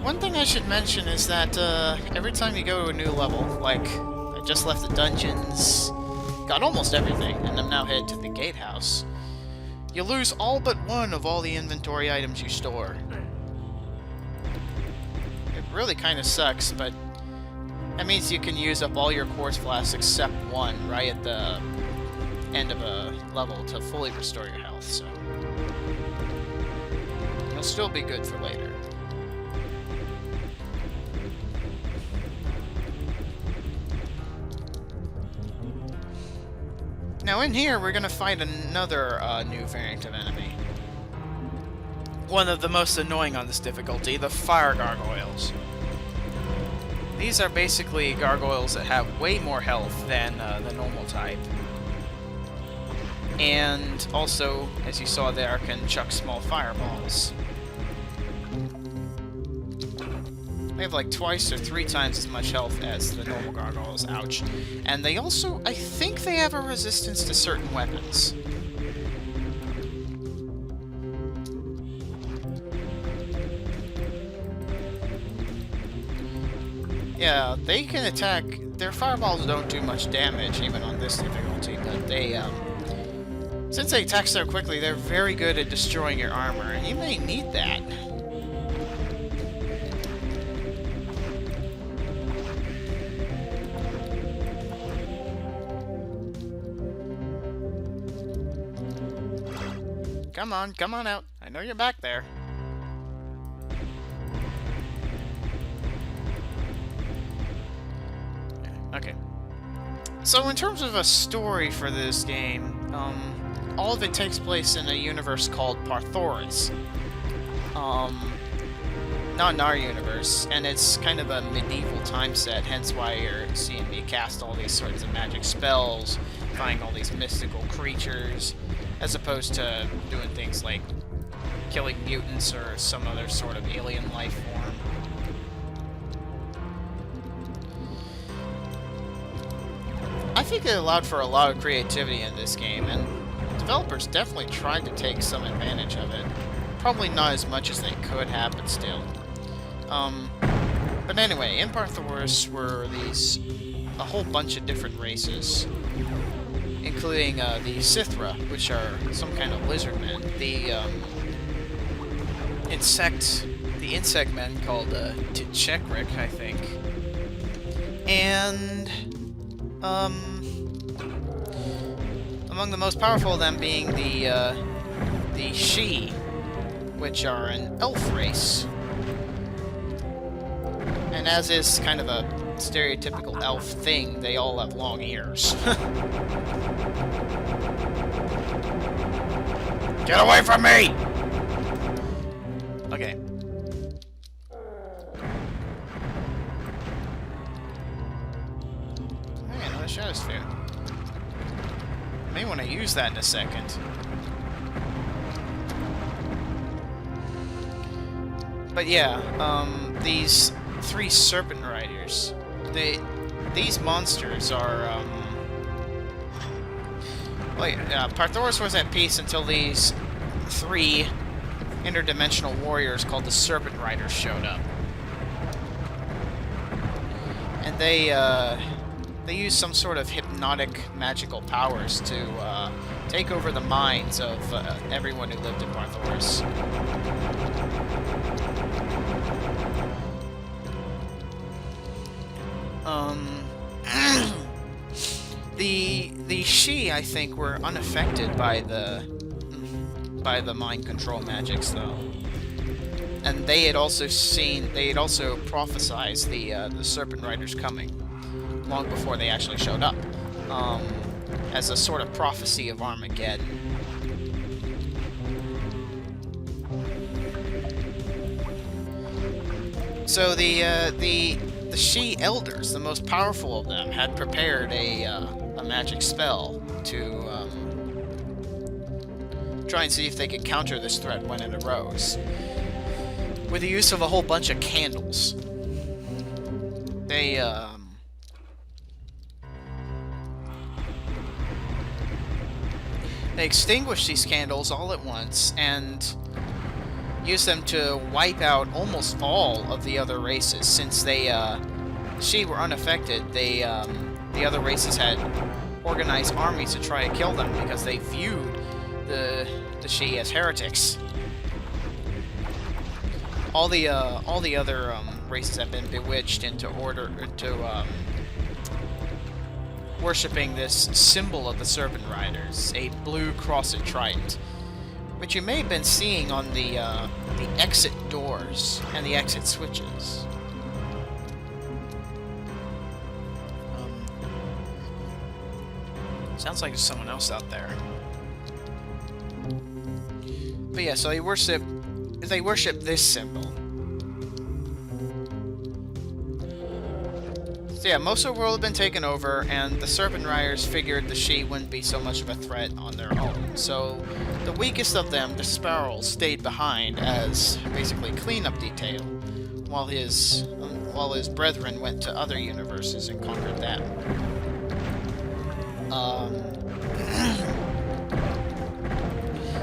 one thing I should mention is that every time you go to a new level, like I just left the dungeons, got almost everything, and I'm now headed to the gatehouse, you lose all but one of all the inventory items you store. It really kind of sucks, but that means you can use up all your quartz flasks except one right at the end of a level to fully restore your health, so it'll still be good for later. Now in here, we're gonna fight another new variant of enemy. One of the most annoying on this difficulty, the fire-goyles. These are basically gargoyles that have way more health than the normal type. And also, as you saw there, can chuck small fireballs. They have like twice or 3 times as much health as the normal gargoyles, ouch. And they also, I think they have a resistance to certain weapons. Yeah, they can attack. Their fireballs don't do much damage, even on this difficulty, but they, since they attack so quickly, they're very good at destroying your armor, and you may need that. Come on out. I know you're back there. Okay. So in terms of a story for this game, all of it takes place in a universe called Parthoris. Not in our universe, and it's kind of a medieval time set, hence why you're seeing me cast all these sorts of magic spells, find all these mystical creatures, as opposed to doing things like killing mutants or some other sort of alien life form. I think it allowed for a lot of creativity in this game, and developers definitely tried to take some advantage of it. Probably not as much as they could have, but still. But anyway, in Parthoris were a whole bunch of different races, including the Sithra, which are some kind of lizard men. The insect men called Tchekrik, I think. And among the most powerful of them being the She, which are an elf race. And as is kind of a stereotypical elf thing, they all have long ears. Get away from me! Okay. Hey, another shadow sphere. May want to use that in a second. But yeah, these 3 serpent riders. These monsters are, Parthoris was at peace until these 3 interdimensional warriors called the Serpent Riders showed up. And they use some sort of hypnotic magical powers to take over the minds of everyone who lived in Parthoris. The She, I think, were unaffected by the mind control magics, though, and they had also prophesized the Serpent Riders coming long before they actually showed up, as a sort of prophecy of Armageddon. So the She Elders, the most powerful of them, had prepared a magic spell to try and see if they could counter this threat when it arose, with the use of a whole bunch of candles. They extinguished these candles all at once, and use them to wipe out almost all of the other races. Since they, She were unaffected, the other races had organized armies to try and kill them because they viewed the She as heretics. All the other races have been bewitched into worshipping this symbol of the Serpent Riders, a blue crossed trident, which you may have been seeing on the exit doors and the exit switches. Sounds like there's someone else out there. But yeah, so they worship this symbol. So yeah, most of the world had been taken over, and the Serpent Riders figured the She wouldn't be so much of a threat on their own. So the weakest of them, the Sparrow, stayed behind as basically cleanup detail, while his brethren went to other universes and conquered them.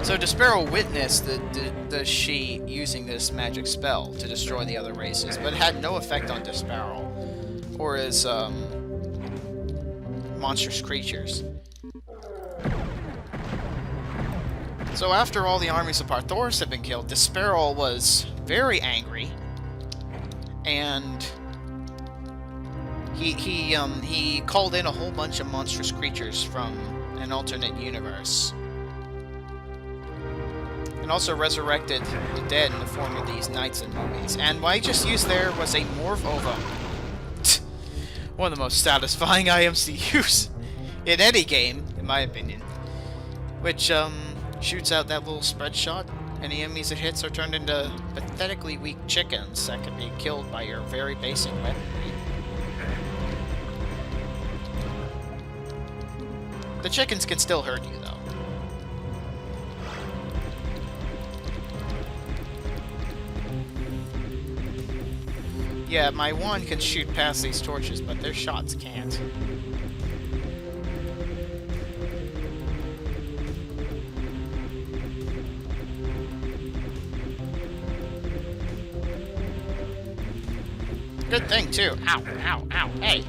So Despero witnessed the She using this magic spell to destroy the other races, but it had no effect on Despero or his monstrous creatures. So after all the armies of Parthoris had been killed, Despero was very angry, and he called in a whole bunch of monstrous creatures from an alternate universe, and also resurrected the dead in the form of these knights and mummies. And what I just used there was a Morph ovum. One of the most satisfying items to use in any game, in my opinion. Which, shoots out that little spread shot. Any enemies it hits are turned into pathetically weak chickens that can be killed by your very basic weaponry. The chickens can still hurt you, though. Yeah, my wand can shoot past these torches, but their shots can't. Good thing, too. Ow, ow, ow, hey!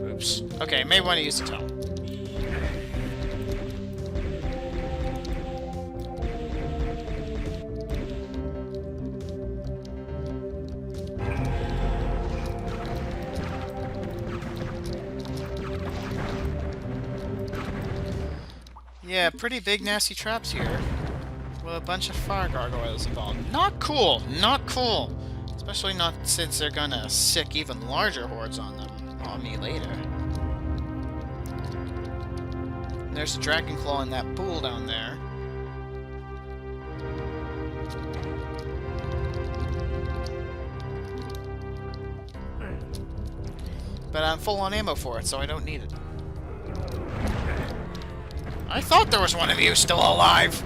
Oops. Okay, may want to use the tome. Yeah, pretty big nasty traps here. With a bunch of fire-goyles involved. Not cool! Not cool! Especially not since they're gonna sick even larger hordes on me later. And there's a dragon claw in that pool down there. But I'm full on ammo for it, so I don't need it. I thought there was one of you still alive!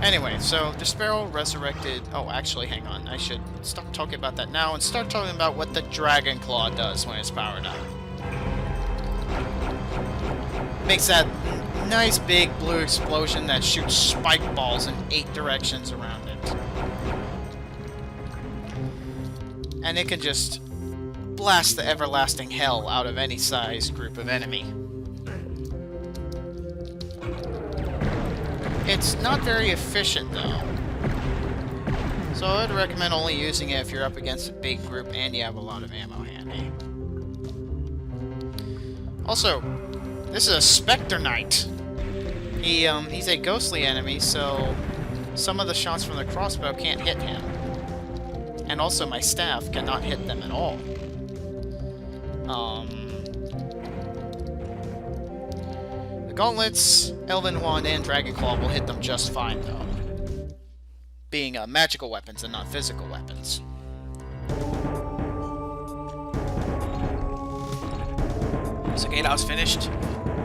Anyway, so Despero resurrected... Oh, actually, hang on. I should stop talking about that now and start talking about what the Dragon Claw does when it's powered up. Makes that nice big blue explosion that shoots spike balls in 8 directions around it. And it can just blast the everlasting hell out of any sized group of enemy. It's not very efficient, though. So I would recommend only using it if you're up against a big group and you have a lot of ammo handy. Also, this is a Spectre Knight. He's a ghostly enemy, so some of the shots from the crossbow can't hit him. And also my staff cannot hit them at all. Gauntlets, Elven Wand, and Dragon Claw will hit them just fine, though. Being magical weapons and not physical weapons. So gatehouse finished.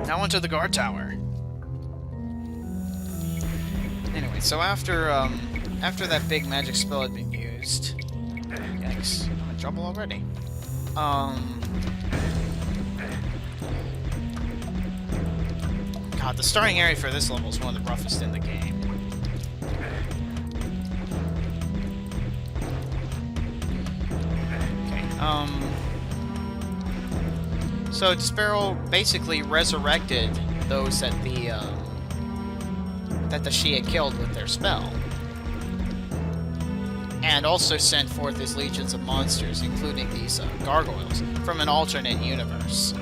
Now onto the guard tower. Anyway, so after that big magic spell had been used... Yikes, I'm in trouble already. God, The starting area for this level is one of the roughest in the game. Okay, so Sparrow basically resurrected those that the she had killed with their spell. And also sent forth his legions of monsters, including these gargoyles, from an alternate universe.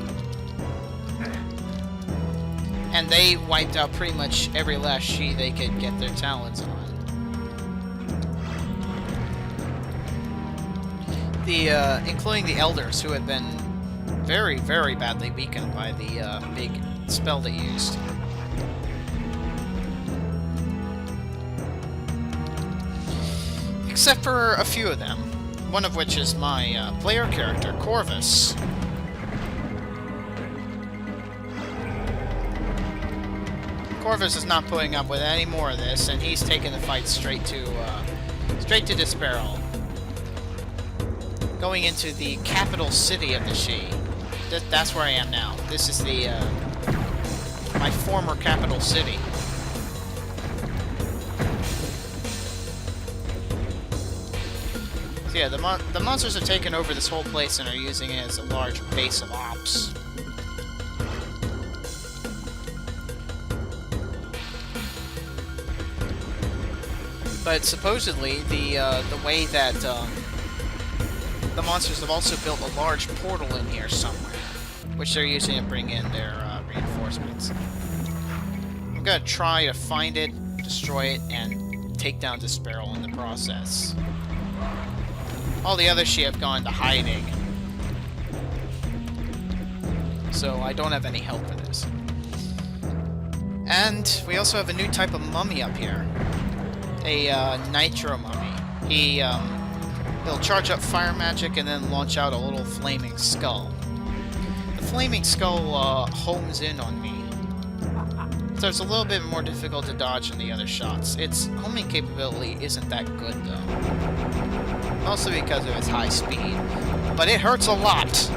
And they wiped out pretty much every last she they could get their talons on. Including the elders, who had been very, very badly weakened by the big spell they used. Except for a few of them, one of which is my player character, Corvus. Corvus is not putting up with any more of this, and he's taking the fight straight to Disparol. Going into the capital city of the She. That's where I am now. This is my former capital city. So yeah, the monsters have taken over this whole place and are using it as a large base of ops. But supposedly, the way that the monsters have also built a large portal in here somewhere, which they're using to bring in their reinforcements. I'm gonna try to find it, destroy it, and take down Disparol in the process. All the others she have gone to hiding, so I don't have any help for this. And we also have a new type of mummy up here. A nitromummy. He'll charge up fire magic and then launch out a little flaming skull. The flaming skull homes in on me, so it's a little bit more difficult to dodge than the other shots. Its homing capability isn't that good though, mostly because of its high speed, but it hurts a lot.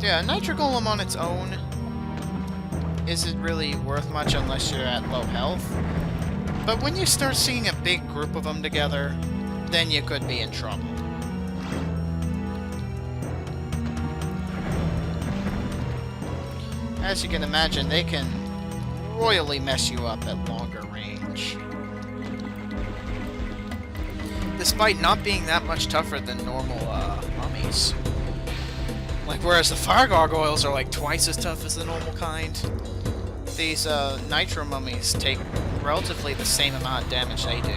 Yeah, Nitro Golem on its own isn't really worth much unless you're at low health. But when you start seeing a big group of them together, then you could be in trouble. As you can imagine, they can royally mess you up at longer range. Despite not being that much tougher than normal mummies. Like, whereas the fire gargoyles are like twice as tough as the normal kind, these nitro mummies take relatively the same amount of damage they do.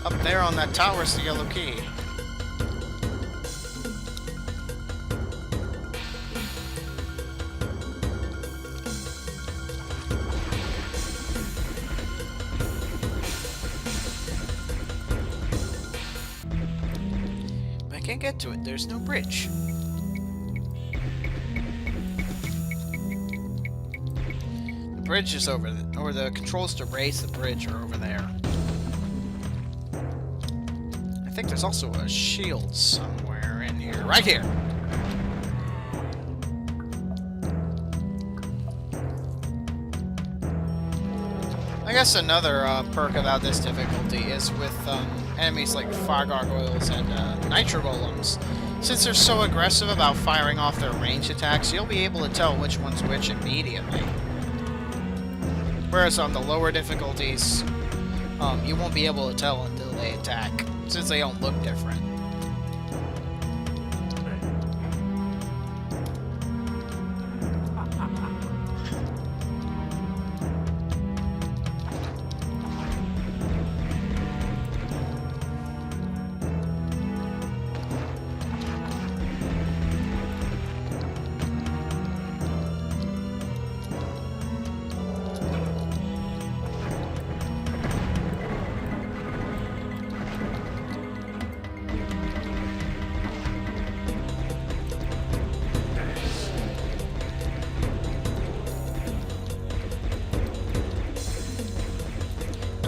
Up there on that tower is the yellow key. Can't get to it. There's no bridge. The bridge is over, or the controls to raise the bridge are over there. I think there's also a shield somewhere in here. Right here! I guess another perk about this difficulty is with enemies like fire gargoyles and nitro golems. Since they're so aggressive about firing off their ranged attacks, you'll be able to tell which one's which immediately. Whereas on the lower difficulties, you won't be able to tell until they attack, since they don't look different.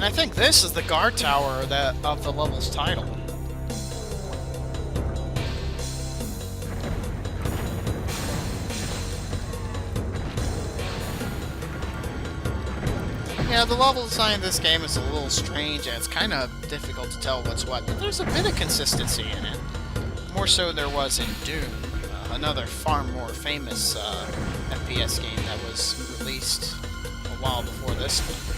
I think this is the guard tower of the level's title. Yeah, the level design of this game is a little strange, and it's kind of difficult to tell what's what, but there's a bit of consistency in it. More so than there was in Doom, another far more famous FPS game that was released a while before this one.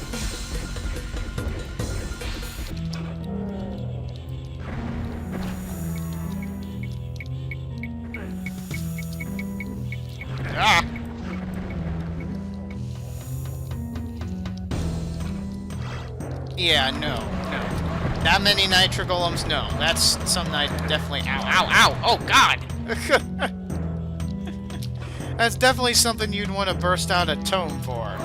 Ah! Yeah, no. That many nitro golems? No. That's something I definitely... Ow, ow, ow! Oh, God! That's definitely something you'd want to burst out a tome for.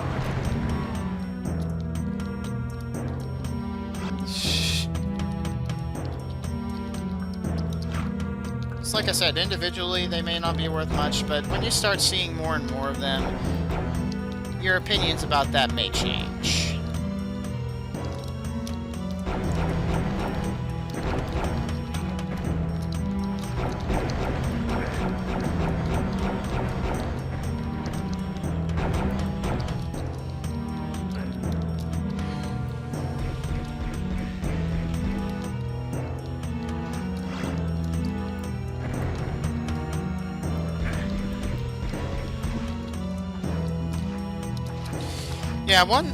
Shh. It's like I said, individually they may not be worth much, but when you start seeing more and more of them, your opinions about that may change. Yeah, one...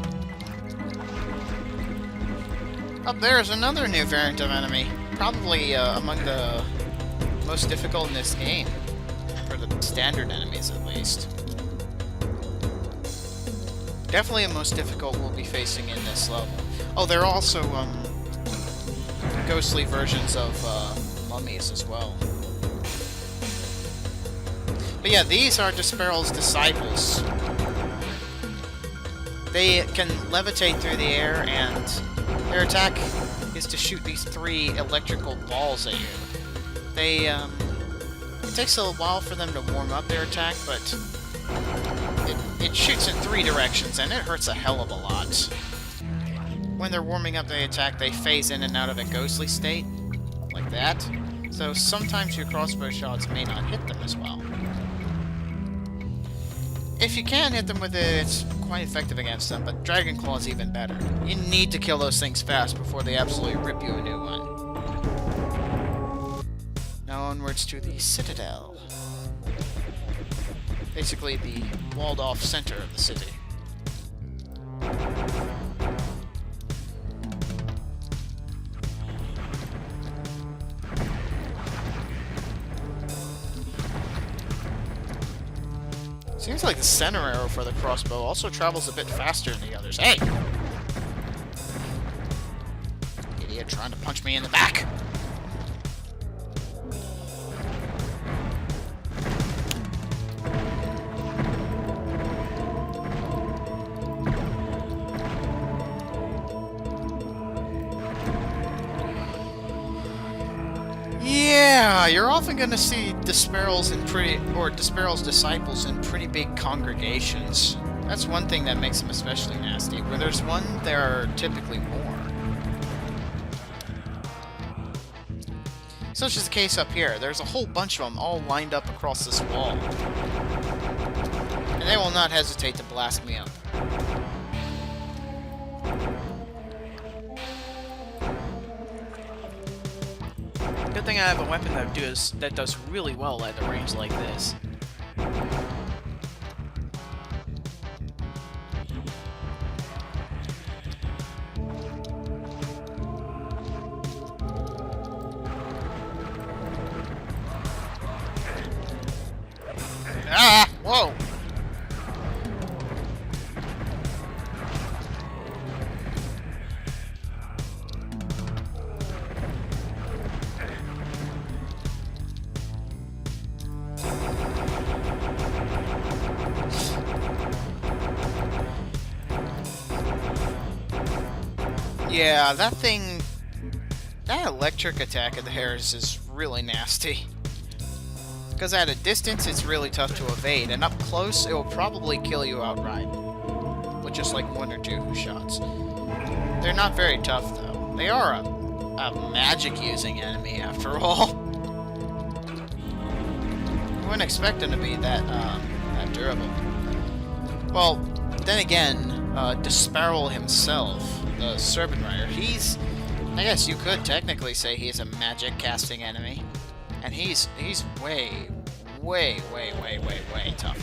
Up there is another new variant of enemy. Probably among the most difficult in this game. For the standard enemies, at least. Definitely the most difficult we'll be facing in this level. Oh, there are also ghostly versions of mummies as well. But yeah, these are Disparal's disciples. They can levitate through the air, and their attack is to shoot these 3 electrical balls at you. They, it takes a while for them to warm up their attack, but it shoots in 3 directions, and it hurts a hell of a lot. When they're warming up the attack, they phase in and out of a ghostly state, like that. So sometimes your crossbow shots may not hit them as well. If you can hit them with it, it's quite effective against them, but Dragon Claw's even better. You need to kill those things fast before they absolutely rip you a new one. Now onwards to the Citadel. Basically the walled-off center of the city. Seems like the center arrow for the crossbow also travels a bit faster than the others. Hey! Idiot trying to punch me in the back! Yeah, you're often going to see Disparal's Disparal's disciples in pretty big congregations. That's one thing that makes them especially nasty. Where there's one, there are typically more. Such is the case up here. There's a whole bunch of them all lined up across this wall. And they will not hesitate to blast me up. Good thing I have a weapon that does really well at a range like this. Ah! Whoa! Yeah, that thing... That electric attack of theirs is really nasty. Because at a distance, it's really tough to evade, and up close, it will probably kill you outright. With just like 1 or 2 shots. They're not very tough, though. They are a magic-using enemy, after all. You wouldn't expect them to be that durable. Well, then again, Disparel himself, the Serpent Rider, he's... I guess you could technically say he's a magic-casting enemy. And he's way tougher.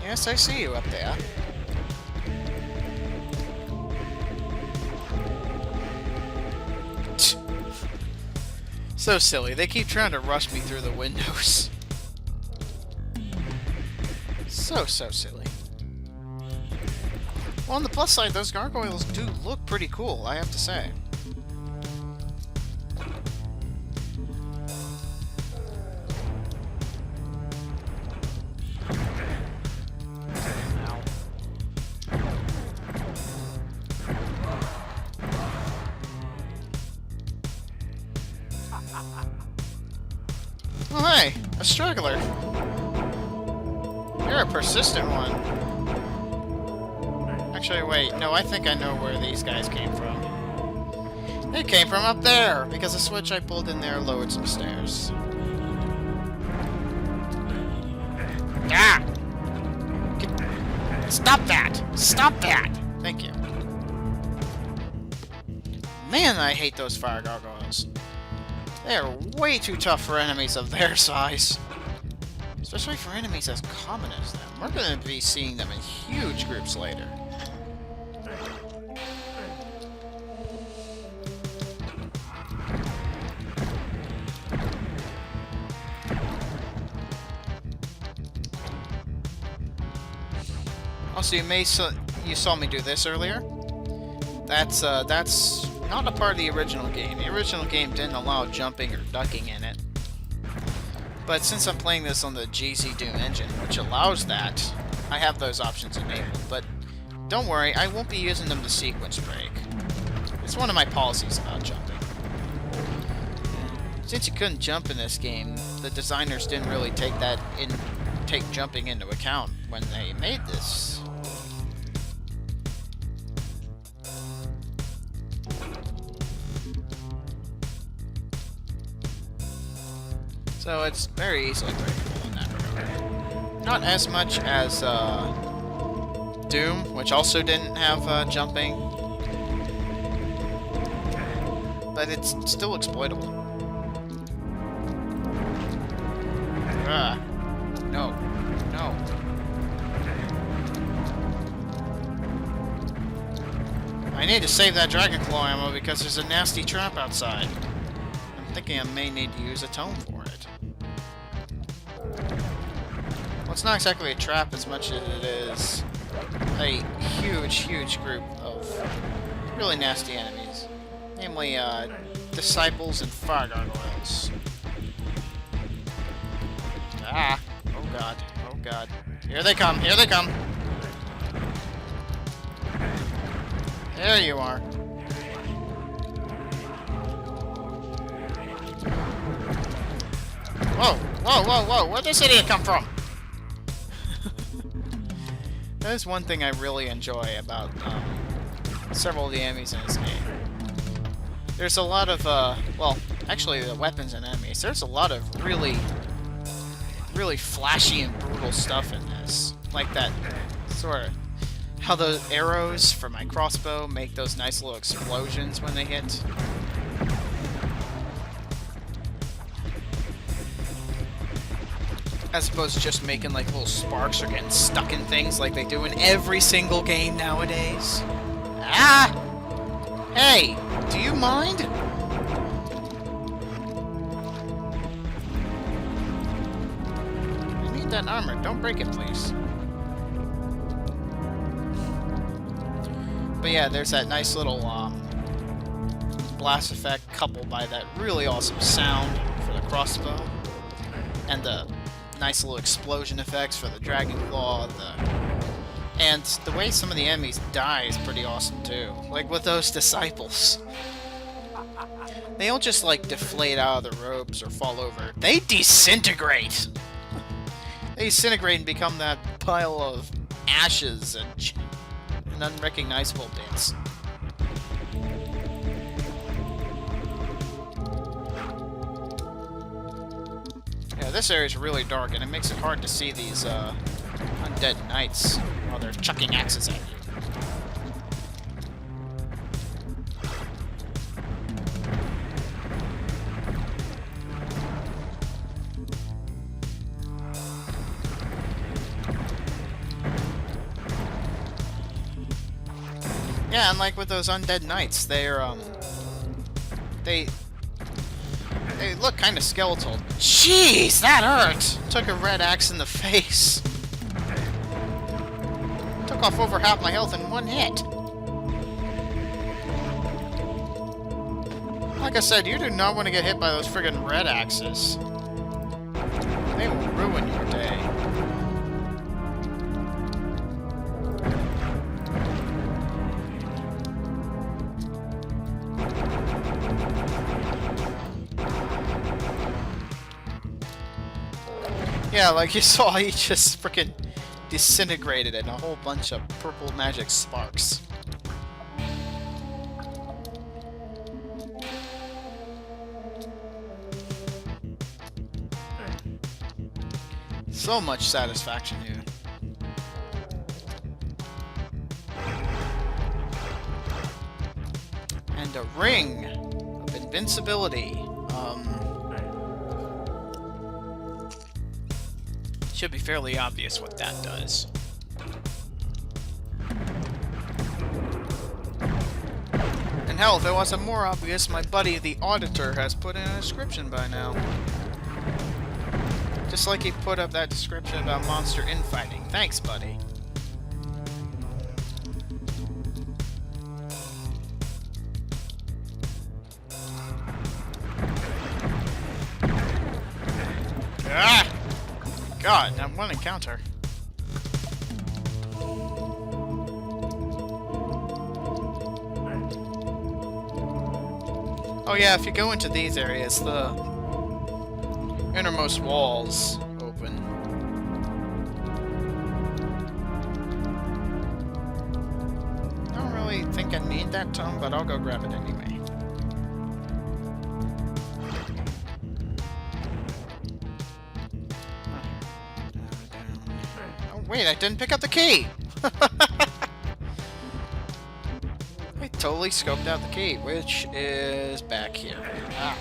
Yes, I see you up there. So silly. They keep trying to rush me through the windows. So silly. Well, on the plus side, those gargoyles do look pretty cool, I have to say. Oh, hey! A struggler! You're a persistent one. Actually, wait. No, I think I know where these guys came from. They came from up there! Because the switch I pulled in there lowered some stairs. Ah! Stop that! Stop that! Thank you. Man, I hate those fire gargoyles. They are way too tough for enemies of their size. Especially for enemies as common as them. We're going to be seeing them in huge groups later. Also, you saw me do this earlier. That's not a part of the original game. The original game didn't allow jumping or ducking in it. But since I'm playing this on the GZ Doom engine, which allows that, I have those options enabled. But don't worry, I won't be using them to sequence break. It's one of my policies about jumping. Since you couldn't jump in this game, the designers didn't really take jumping into account when they made this. So it's very easily breakable in that regard. Not as much as Doom, which also didn't have jumping, but it's still exploitable. No. No. I need to save that Dragon Claw ammo because there's a nasty trap outside. I'm thinking I may need to use a tome for it. Well, it's not exactly a trap as much as it is a huge group of really nasty enemies. Namely, disciples and fire gargoyles. Ah! Oh god. Oh god. Here they come! Here they come! There you are. Whoa! Whoa, whoa, whoa! Where'd this idiot come from? That is one thing I really enjoy about several of the enemies in this game. There's a lot of, well, actually the weapons and enemies, there's a lot of really flashy and brutal stuff in this. Like that sort of, how those arrows for my crossbow make those nice little explosions when they hit. As opposed to just making like little sparks or getting stuck in things like they do in every single game nowadays. Ah! Hey! Do you mind? I need that armor. Don't break it, please. But yeah, there's that nice little blast effect coupled by that really awesome sound for the crossbow. And the nice little explosion effects for the Dragon Claw, And the way some of the enemies die is pretty awesome too. Like with those disciples. They don't just like deflate out of their robes or fall over. They disintegrate! They disintegrate and become that pile of ashes and unrecognizable bits. Yeah, this area is really dark and it makes it hard to see these undead knights while they're chucking axes at you. Yeah, and like with those undead knights, they're they look kind of skeletal. Jeez, that hurt! Took a red axe in the face. Took off over half my health in one hit. Like I said, you do not want to get hit by those friggin' red axes. They will ruin your day. Yeah, like you saw, he just frickin' disintegrated in a whole bunch of purple magic sparks. So much satisfaction here. And a ring of invincibility. Should be fairly obvious what that does. And hell, if it wasn't more obvious, my buddy the Auditor has put in a description by now. Just like he put up that description about monster infighting. Thanks, buddy. Ah! God, that one encounter. Oh yeah, if you go into these areas, the innermost walls open. I don't really think I need that tome, but I'll go grab it anyway. Wait, I didn't pick up the key! I totally scoped out the key, which is back here. Ah.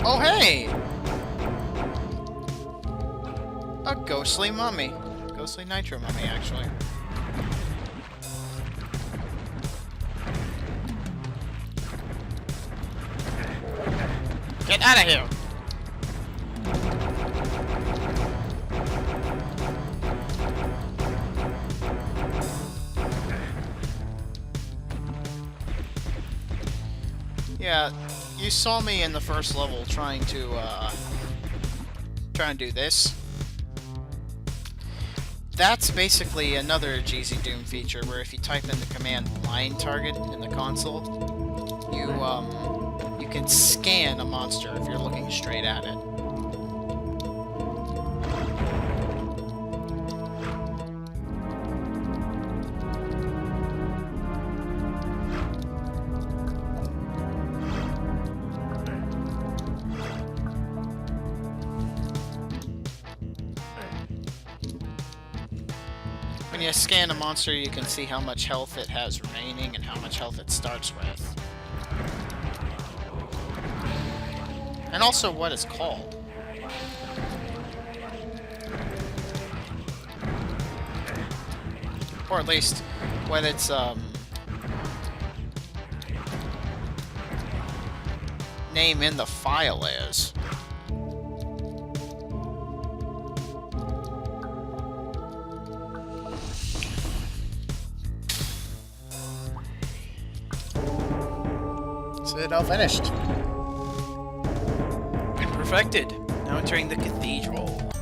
Oh, hey! A ghostly mummy. Ghostly nitromummy, actually. Get out of here! Yeah, you saw me in the first level trying to do this. That's basically another GZ Doom feature where if you type in the command line target in the console, you can scan a monster if you're looking straight at it. When you scan a monster, you can see how much health it has remaining and how much health it starts with. And also what it's called. Or at least what its name in the file is. Citadel finished. And perfected. Now entering the cathedral.